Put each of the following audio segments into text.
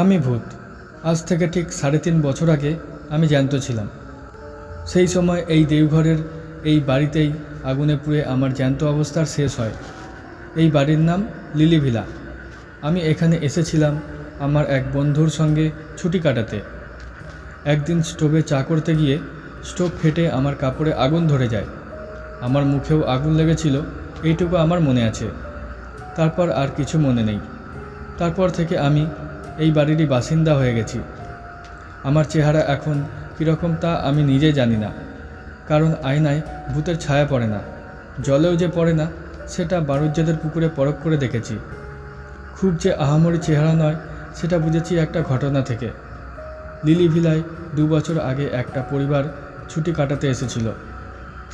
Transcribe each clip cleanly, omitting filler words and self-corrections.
আমি ভূত। আজ থেকে ঠিক 3.5 বছর আগে আমি জ্যান্ত ছিলাম। সেই সময় এই দেওঘরের এই বাড়িতেই আগুনে পুড়ে আমার জ্যান্ত অবস্থার শেষ হয়। এই বাড়ির নাম লিলি ভিলা। আমি এখানে এসেছিলাম আমার এক বন্ধুর সঙ্গে ছুটি কাটাতে। একদিন স্টোভে চা করতে গিয়ে স্টোভ ফেটে আমার কাপড়ে আগুন ধরে যায়। আমার মুখেও আগুন লেগেছিল, এইটুকু আমার মনে আছে। তারপর আর কিছু মনে নেই। তারপর থেকে আমি এই বাড়িরই বাসিন্দা হয়ে গেছি। আমার চেহারা এখন কীরকম তা আমি নিজে জানি না, কারণ আয়নায় ভূতের ছায়া পড়ে না, জলেও যে পড়ে না সেটা বারুজ্জাদের পুকুরে পরখ করে দেখেছি। খুব যে আহামরি চেহারা নয় সেটা বুঝেছি একটা ঘটনা থেকে। লিলি ভিলায় 2 বছর আগে একটা পরিবার ছুটি কাটাতে এসেছিল।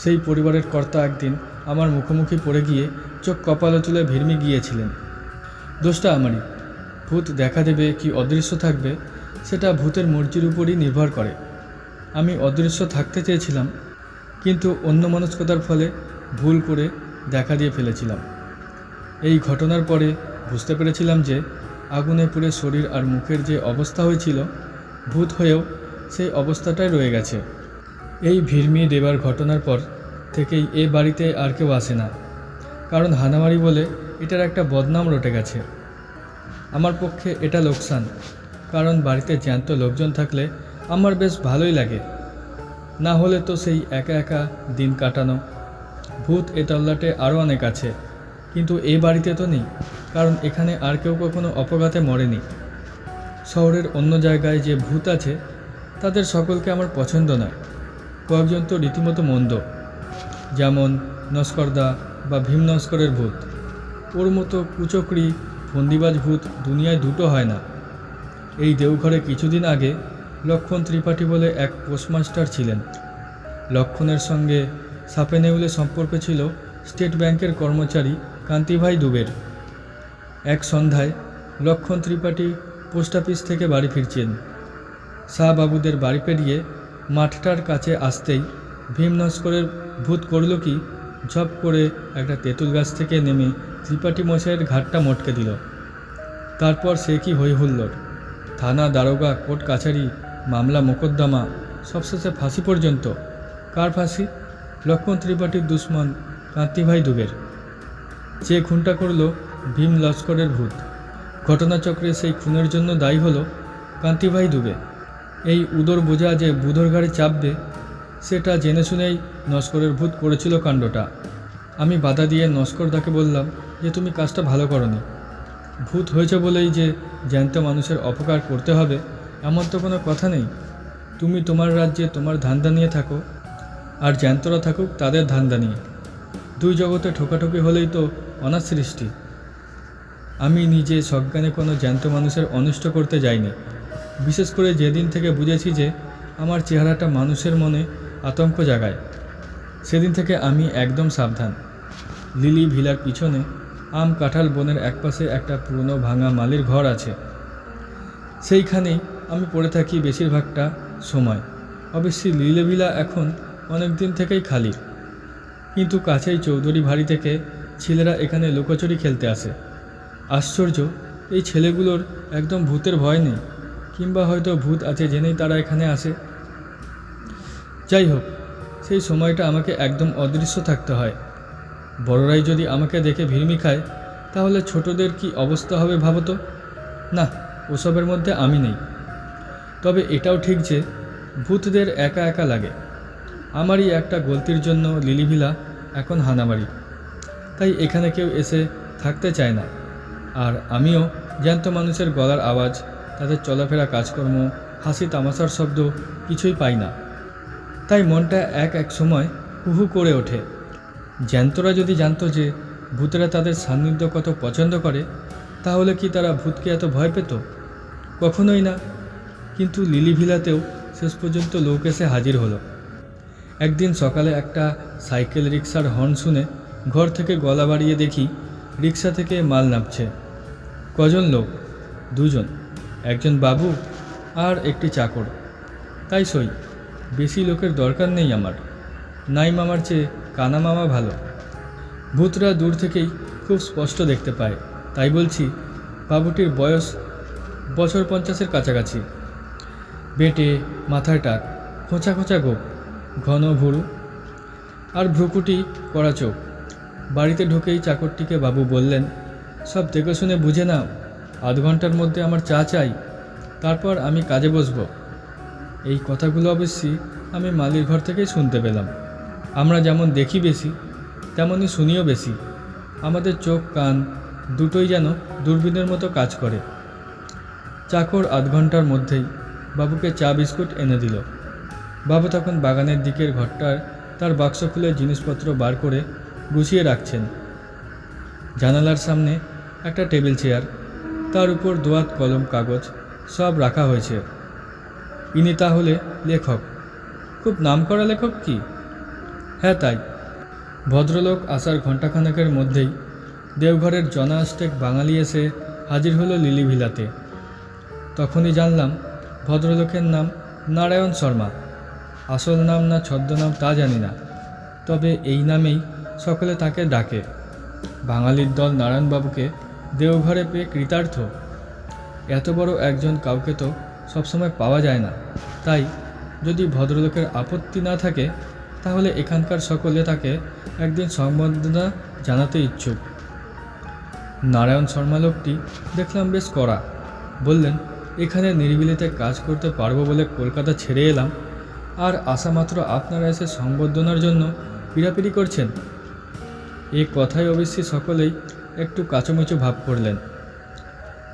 সেই পরিবারের কর্তা একদিন আমার মুখোমুখি পড়ে গিয়ে চোখ কপালে তুলে ভিড়মি গিয়েছিলেন। দোষটা আমারই। ভূত দেখা দেবে কি অদৃশ্য থাকবে সেটা ভূতের মর্জির উপরই নির্ভর করে। আমি অদৃশ্য থাকতে চেয়েছিলাম, কিন্তু অন্যমনস্কতার ফলে ভুল করে দেখা দিয়ে ফেলেছিলাম। এই ঘটনার পরে বুঝতে পেরেছিলাম যে আগুনে পুড়ে শরীর আর মুখের যে অবস্থা হয়েছিল, ভূত হয়েও সেই অবস্থাটাই রয়ে গেছে। এই ভিড়মি দেবার ঘটনার পর থেকেই এ বাড়িতে আর কেউ আসে না, কারণ হানামারি বলে এটার একটা বদনাম রটে গেছে। আমার পক্ষে এটা লোকসান, কারণ বাড়িতে জ্যান্ত লোকজন থাকলে আমার বেশ ভালোই লাগে। না হলে তো সেই একা একা দিন কাটানো। ভূত এ তল্লাটে আরও অনেক আছে, কিন্তু এ বাড়িতে তো নেই, কারণ এখানে আর কেউ কখনো অপঘাতে মরেনি। শহরের অন্য জায়গায় যে ভূত আছে তাদের সকলকে আমার পছন্দ নয়। কয়েকজন তো রীতিমতো মন্দ, যেমন নস্করদা বা ভীম নস্করের ভূত। ওর মতো কুচক্রি ফন্দিবাজ ভূত দুনিয়ায় দুটো হয় না। এই দেওঘরে কিছুদিন আগে লক্ষণ ত্রিপাঠী বলে এক পোস্টমাস্টার ছিলেন। লক্ষণের সঙ্গে সাপে নেউলে সম্পর্ক ছিল স্টেট ব্যাংকের কর্মচারী কান্তিভাই দুবের। এক সন্ধ্যায় লক্ষণ ত্রিপাঠী পোস্ট অফিস থেকে বাড়ি ফিরছেন। শাহবাবুদের বাড়ি পেরিয়ে মাঠটার কাছে আসতেই ভীম নস্করের ভূত করল কি, ঝপ করে একটা তেঁতুল গাছ থেকে নেমে ত্রিপাঠী মশাইয়ের ঘাটটা মটকে দিল। তারপর সে কি হই হুল্লোড়, থানা, দারোগা, কোর্ট কাছারি, মামলা মোকদ্দমা, সবশেষে ফাঁসি পর্যন্ত। কার ফাঁসি? লক্ষণ ত্রিপাঠীর দুশ্মন কান্তিভাই দুবের। যে খুনটা করল ভীম লস্করের ভূত। ঘটনাচক্রে সেই খুনের জন্য দায়ী হলো কান্তিভাই দুবে। এই উদর বোঝা যে বুধর ঘাড়ে চাপবে সেটা জেনে শুনেই নস্করের ভূত করেছিল কাণ্ডটা। আমি বাধা দিয়ে নস্করদাকে বললাম যে তুমি কাজটা ভালো করনি। ভূত হয়েছে বলেই যে জ্যান্ত মানুষের অপকার করতে হবে এমন তো কোনো কথা নেই। তুমি তোমার রাজ্যে তোমার ধান্দা নিয়ে থাকো, আর জ্যান্তরা থাকুক তাদের ধান্দা নিয়ে। দুই জগতে ঠোকাঠুকি হলেই তো অনাথ সৃষ্টি। আমি নিজে সজ্ঞানে কোনো জ্যান্ত মানুষের অনিষ্ট করতে যাইনি। বিশেষ করে যেদিন থেকে বুঝেছি যে আমার চেহারাটা মানুষের মনে আতঙ্ক জাগায়, সেদিন থেকে আমি একদম সাবধান। লিলি ভিলার পিছনে আম কাঁঠাল বনের একপাশে একটা পুরনো ভাঙা মালির ঘর আছে। সেইখানেই আমি পড়ে থাকি বেশিরভাগটা সময়। অবশ্যই লিলি ভিলা এখন অনেক দিন থেকেই খালি, কিন্তু কাছেই চৌধুরী বাড়ি থেকে ছেলেরা এখানে লুকোচুরি খেলতে আসে। আশ্চর্য, এই ছেলেগুলোর একদম ভূতের ভয় নেই, কিংবা হয়তো ভূত আছে জেনেই তারা এখানে আসে। যাই হোক, সেই সময়টা আমাকে একদম অদৃশ্য থাকতে হয়। বড়রাই যদি আমাকে দেখে ভিড়মি খায় তাহলে ছোটদের কি অবস্থা হবে ভাবো তো। না, ওসবের মধ্যে আমি নেই। তবে এটাও ঠিক যে ভূতদের একা একা লাগে। আমারই একটা গলতির জন্য লিলি ভিলা এখন হানামারি, তাই এখানে কেউ এসে থাকতে চায় না। আর আমিও জ্যান্ত মানুষের গলার আওয়াজ, তাদের চলাফেরা, কাজকর্ম, হাসি তামাশার শব্দ কিছুই পাই না। তাই মনটা এক সময় হুহু করে ওঠে। জ্যান্তরা যদি জানতো যে ভূতেরা তাদের সান্নিধ্য কত পছন্দ করে, তাহলে কি তারা ভূতকে এত ভয় পেত? কখনোই না। কিন্তু লিলি ভিলাতেও শেষ পর্যন্ত লোক এসে হাজির হলো। একদিন সকালে একটা সাইকেল রিক্সার হর্ন শুনে ঘর থেকে গলা বাড়িয়ে দেখি রিক্সা থেকে মাল নামছে। কজন লোক? 2 জন, একজন বাবু আর একটি চাকর। তাই সই, বেশি লোকের দরকার নেই আমার। নাই মামার চেয়ে কানা মামা ভালো। ভূতরা দূর থেকেই খুব স্পষ্ট দেখতে পায়, তাই বলছি বাবুটির বয়স বছর 50-এর কাছাকাছি, বেটে, মাথায় টাক, খোঁচা খোঁচা গোপ, ঘন ভুরু আর ভ্রুকুটি করা চোখ। বাড়িতে ঢুকেই চাকরটিকে বাবু বললেন, সব দেখে শুনে বুঝে নাও, আধ ঘন্টার মধ্যে আমার চা চাই, তারপর আমি কাজে বসবো। এই কথাগুলো অবশ্যই আমি মালির ঘর থেকেই শুনতে পেলাম। আমরা যেমন দেখি বেশি, তেমনই শুনিও বেশি। আমাদের চোখ কান দুটোই যেন দূরবীনের মতো কাজ করে। চাকর আধ ঘন্টার মধ্যেই বাবুকে চা বিস্কুট এনে দিল। বাবু তখন বাগানের দিকের ঘরটার তার বাক্স খুলে জিনিসপত্র বার করে গুছিয়ে রাখছেন। জানালার সামনে একটা টেবিল চেয়ার, তার উপর দোয়াত কলম কাগজ সব রাখা হয়েছে। ইনি তাহলে লেখক? খুব নামকরা লেখক কি? হ্যাঁ, তাই। ভদ্রলোক আসার ঘণ্টাখানেকের মধ্যেই দেওঘরের জনাস্টেক বাঙালি এসে হাজির হলো লিলি ভিলাতে। তখনই জানলাম ভদ্রলোকের নাম নারায়ণ শর্মা। আসল নাম না ছদ্মনাম তা জানি না, তবে এই নামেই সকলে তাকে ডাকে। বাঙালির দল নারায়ণবাবুকে দেওঘরে পেয়ে কৃতার্থ। এত বড় একজন কাউকে তো সবসময় পাওয়া যায় না। তাই যদি ভদ্রলোকের আপত্তি না থাকে, তাহলে এখানকার সকলে তাকে একদিন সম্বর্ধনা জানাতে ইচ্ছুক। নারায়ণ শর্মা লোকটি দেখলাম বেশ কড়া। বললেন, এখানে নিরিবিলিতে কাজ করতে পারবো বলে কলকাতা ছেড়ে এলাম, আর আসা মাত্র আপনারা এসে সম্বর্ধনার জন্য পিড়াপিড়ি করছেন। এই কথায় অবশ্যই সকলেই একটু কাচুমুচু ভাব করলেন।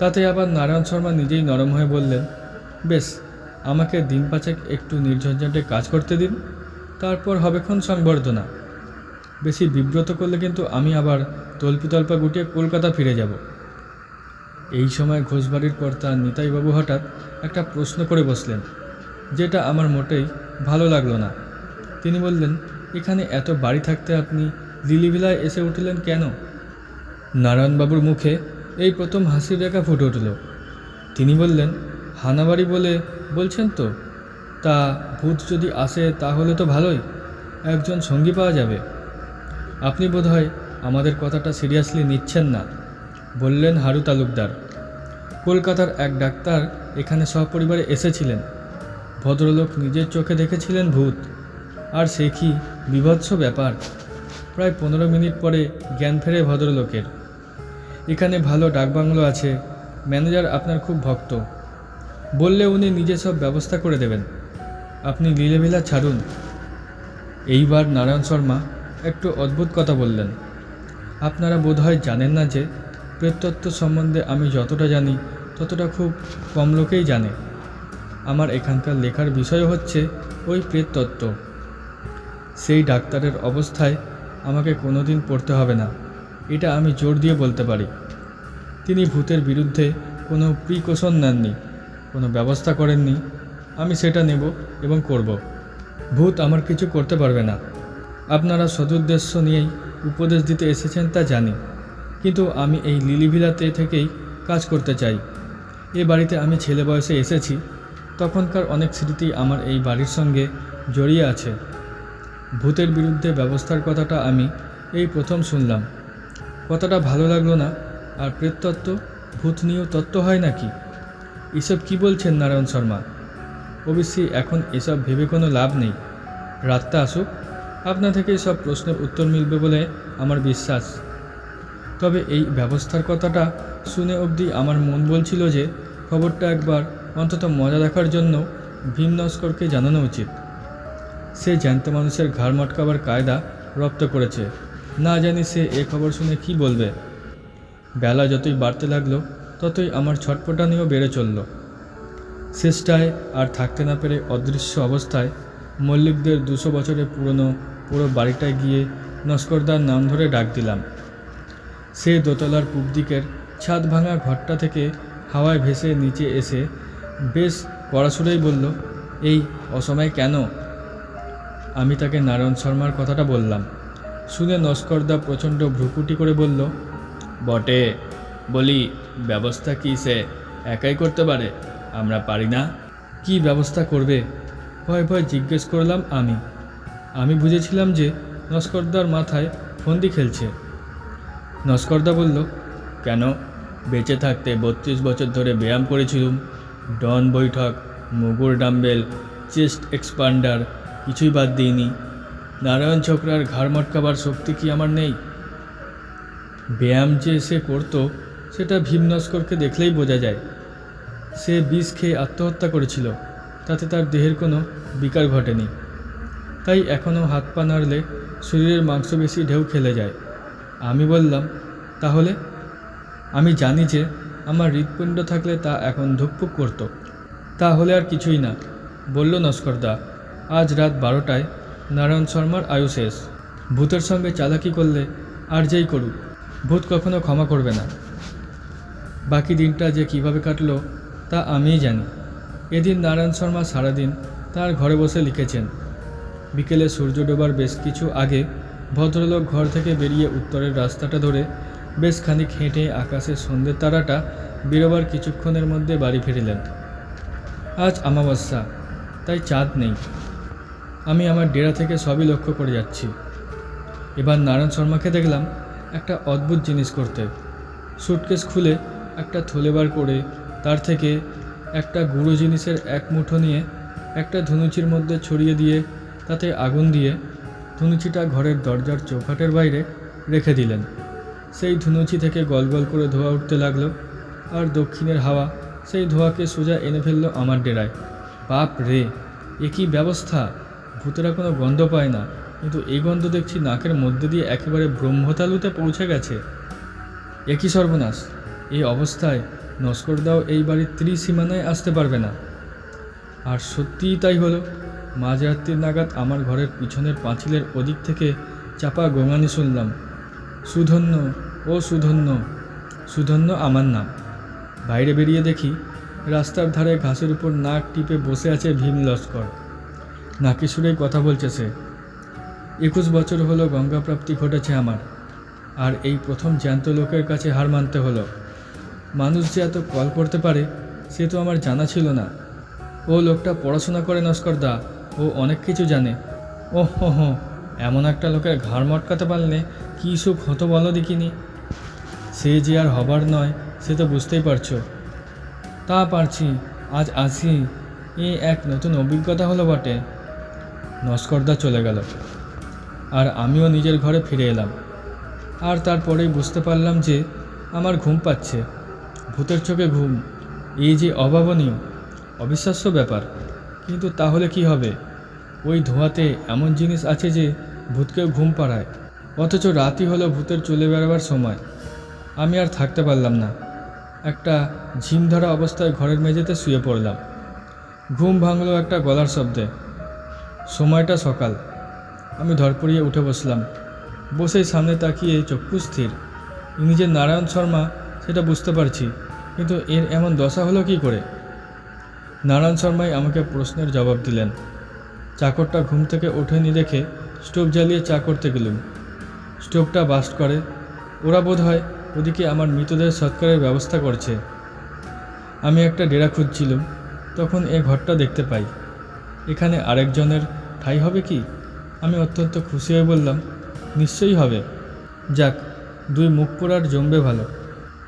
তাতে আবার নারায়ণ শর্মা নিজেই নরম হয়ে বললেন, বেশ, আমাকে দিন পাঁচেক একটু নির্ঝঞ্ঝাটে কাজ করতে দিন, তারপর হবেক্ষণ সংবর্ধনা। বেশি বিব্রত করলে কিন্তু আমি আবার তল্পিতল্পা গুটিয়ে কলকাতা ফিরে যাব। এই সময় ঘোষবাড়ির কর্তা নিতাইবাবু হঠাৎ একটা প্রশ্ন করে বসলেন, যেটা আমার মোটেই ভালো লাগলো না। তিনি বললেন, এখানে এত বাড়ি থাকতে আপনি লিলিভিলায় এসে উঠলেন কেন? নারায়ণবাবুর মুখে এই প্রথম হাসির রেখা ফুটে উঠল। তিনি বললেন, হানাবাড়ি বলে বলছেন তো, তা ভূত যদি আসে তাহলে তো ভালোই, একজন সঙ্গী পাওয়া যাবে। আপনি বোধহয় আমাদের কথাটা সিরিয়াসলি নিচ্ছেন না, বললেন হারু তালুকদার। কলকাতার এক ডাক্তার এখানে সপরিবারে এসেছিলেন। ভদ্রলোক নিজের চোখে দেখেছিলেন ভূত, আর সে কি বীভৎস ব্যাপার। প্রায় 15 মিনিট পরে জ্ঞান ফেরে ভদ্রলোকের। এখানে ভালো ডাকবাংলো আছে, ম্যানেজার আপনার খুব ভক্ত, বললে উনি নিজে সব ব্যবস্থা করে দেবেন। আপনি লীলেভিলা ছাড়ুন। এইবার নারায়ণ শর্মা একটু অদ্ভুত কথা বললেন। আপনারা বোধহয় জানেন না যে প্রেততত্ত্ব সম্বন্ধে আমি যতটা জানি ততটা খুব কম লোকেই জানে। আমার এখানকার লেখার বিষয় হচ্ছে ওই প্রেততত্ত্ব। সেই ডাক্তারের অবস্থায় আমাকে কোনোদিন পড়তে হবে না, এটা আমি জোর দিয়ে বলতে পারি। তিনি ভূতের বিরুদ্ধে কোনো প্রিকশন নেননি, কোনো ব্যবস্থা করেননি। আমি সেটা নেব এবং করব। ভূত আমার কিছু করতে পারবে না। আপনারা সদুদ্দেশ্য নিয়েই উপদেশ দিতে এসেছেন তা জানি, কিন্তু আমি এই লিলিভিলাতে থেকেই কাজ করতে চাই। এ বাড়িতে আমি ছেলে বয়সে এসেছি, তখনকার অনেক স্মৃতি আমার এই বাড়ির সঙ্গে জড়িয়ে আছে। ভূতের বিরুদ্ধে ব্যবস্থার কথাটা আমি এই প্রথম শুনলাম। কথাটা ভালো লাগলো না। আর প্রেততত্ত্ব, ভূত নিয়েও তত্ত্ব হয় নাকি? এসব কি বলছেন নারায়ণ শর্মা? অবশ্যই এখন এসব ভেবে কোনো লাভ নেই। রাতটা আসুক, আপনা থেকেই সব প্রশ্নের উত্তর মিলবে বলে আমার বিশ্বাস। তবে এই ব্যবস্থার কথাটা শুনে অবধি আমার মন বলছিল যে খবরটা একবার অন্তত মজা দেখার জন্য ভীম নস্করকে জানানো উচিত। সে জ্যান্ত মানুষের ঘাড় মটকাবার কায়দা রপ্ত করেছে। না জানি সে এ খবর শুনে কি বলবে। বেলা যতই বাড়তে লাগলো ততই আমার ছটপটানিও বেড়ে চলল। শেষটায় আর থাকতে না পেরে অদৃশ্য অবস্থায় মল্লিকদের 200 বছরের পুরো বাড়িটায় গিয়ে নস্করদার নাম ধরে ডাক দিলাম। সে দোতলার পূব দিকের ছাদ ভাঙা ঘরটা থেকে হাওয়ায় ভেসে নিচে এসে বেশ কড়াসুরেই বলল, এই অসময়ে কেন? আমি তাকে নারায়ণ শর্মার কথাটা বললাম। শুনে নস্করদা প্রচণ্ড ভ্রুকুটি করে বলল, বটে, বলি ব্যবস্থা কি সে একাই করতে পারে? আমরা পারি না। কি ব্যবস্থা করবে? ভয় ভয় জিজ্ঞেস করলাম আমি বুঝেছিলাম যে নস্করদার মাথায় ফন্দি খেলছে। নস্করদা বলল, কেন, বেঁচে থাকতে 32 বছর ধরে ব্যায়াম করেছিলুম। ডন বৈঠক, মুগুর ডাম্বেল, চেস্ট এক্সপান্ডার কিছুই বাদ দিইনি। নারায়ণ ছোকরার ঘাড় মটকাবার শক্তি কি আমার নেই? ব্যায়াম যে সে করতো সেটা ভীম নস্করকে দেখলেই বোঝা যায়। সে বিষ খেয়ে আত্মহত্যা করেছিল, তাতে তার দেহের কোনো বিকার ঘটেনি। তাই এখনও হাত পা নাড়লে শরীরের মাংসপেশি ঢেউ খেলে যায়। আমি বললাম, তাহলে? আমি জানি যে আমার হৃৎপিণ্ড থাকলে তা এখন ধুকপুক করত। তাহলে আর কিছুই না, বলল নস্করদা। আজ রাত 12টায় নারায়ণ শর্মার আয়ু শেষ। ভূতের সঙ্গে চালাকি করলে আর যেই করুক, ভূত কখনো ক্ষমা করবে না। বাকি দিনটা যে কিভাবে কাটলো তা আমিই জানি। এদিন নারায়ণ শর্মা সারাদিন তার ঘরে বসে লিখেছেন। বিকেলে সূর্য ডোবার বেশ কিছু আগে ভদ্রলোক ঘর থেকে বেরিয়ে উত্তরের রাস্তাটা ধরে বেশ খানিক হেঁটে আকাশে সন্ধ্যের তারাটা বেরোবার কিছুক্ষণের মধ্যে বাড়ি ফিরিলেন। আজ অমাবস্যা, তাই চাঁদ নেই। আমি আমার ডেরা থেকে সবই লক্ষ্য করে যাচ্ছি। এবার নারায়ণ শর্মাকে দেখলাম একটা অদ্ভুত জিনিস করতে। সুটকেস খুলে একটা থলে বার করে তার থেকে একটা গুঁড়ো জিনিসের এক মুঠো নিয়ে একটা ধুনুচির মধ্যে ছড়িয়ে দিয়ে তাতে আগুন দিয়ে ধুনুচিটা ঘরের দরজার চৌকাঠের বাইরে রেখে দিলেন। সেই ধুনুচি থেকে গলগল করে ধোঁয়া উঠতে লাগলো, আর দক্ষিণের হাওয়া সেই ধোঁয়াকে সোজা এনে ফেললো আমার ডেরায়। বাপ রে, এ কী ব্যবস্থা! ভূতেরা কোনো গন্ধ পায় না, কিন্তু এই গন্ধ দেখছি নাকের মধ্যে দিয়ে একেবারে ব্রহ্মতালুতে পৌঁছে গেছে। এ কী সর্বনাশ! এই অবস্থায় নস্করদাও এই বাড়ির ত্রিসীমানায় আসতে পারবে না। আর সত্যিই তাই হলো। মাঝরাত্রির নাগাদ আমার ঘরের পিছনের পাঁচিলের ওদিক থেকে চাপা গোঙানি শুনলাম, সুধন্য, ও সুধন্য। সুধন্য আমার নাম। বাইরে বেরিয়ে দেখি রাস্তার ধারে ঘাসের উপর নাক টিপে বসে আছে ভীম লস্কর। নাকি সুরেই কথা বলছে সে। 21 বছর হলো গঙ্গাপ্রাপ্তি ঘটেছে আমার, আর এই প্রথম জ্যান্ত লোকের কাছে হার মানতে হলো। মানুষ যে এত কল করতে পারে সে তো আমার জানা ছিল না। ও লোকটা পড়াশোনা করে নস্করদা, ও অনেক কিছু জানে। ওহ হো, এমন একটা লোকের ঘাড় মটকাতে পারলে কী সুখ হতো বলো দেখিনি। সে যে আর হবার নয় সে তো বুঝতেই পারছো। তা পারছি, আজ আসি, এ এক নতুন অভিজ্ঞতা হলো বটে। নস্করদা চলে গেল, আর আমিও নিজের ঘরে ফিরে এলাম। আর তারপরেই বুঝতে পারলাম যে আমার ঘুম পাচ্ছে। ভূতের চোখে ঘুম, এই যে অভাবনীয়, অবিশ্বাস্য ব্যাপার। কিন্তু তাহলে কি হবে? ওই ধোঁয়াতে এমন জিনিস আছে যে ভূতকেও ঘুম পাড়ায়, অথচ রাতই হলো ভূতের চলে বেড়াবার সময়। আমি আর থাকতে পারলাম না। একটা ঝিম ধরা অবস্থায় ঘরের মেঝেতে শুয়ে পড়লাম। ঘুম ভাঙলো একটা গলার শব্দে। সময়টা সকাল। আমি ধরপড়িয়ে উঠে বসলাম। বসেই সামনে তাকিয়ে চক্ষু স্থির। ইনি যে নারায়ণ শর্মা সেটা বুঝতে পারছি, কিন্তু এর এমন দশা হলো কি করে? নারায়ণ শর্মাই আমাকে প্রশ্নের জবাব দিলেন। চাকরটা ঘুম থেকে ওঠেনি দেখে স্টোভ জ্বালিয়ে চা করতে গেলুম। স্টোভটা বাস্ট করে। ওরা বোধ হয় ওদিকে আমার মৃতদেহ সৎকারের ব্যবস্থা করছে। আমি একটা ডেরা খুঁজছিলাম, তখন এ ঘরটা দেখতে পাই। এখানে আরেকজনের ঠাঁই হবে কি? আমি অত্যন্ত খুশি হয়ে বললাম, নিশ্চয়ই হবে। যাক, দুই মুখ পোড়ার জমবে ভালো।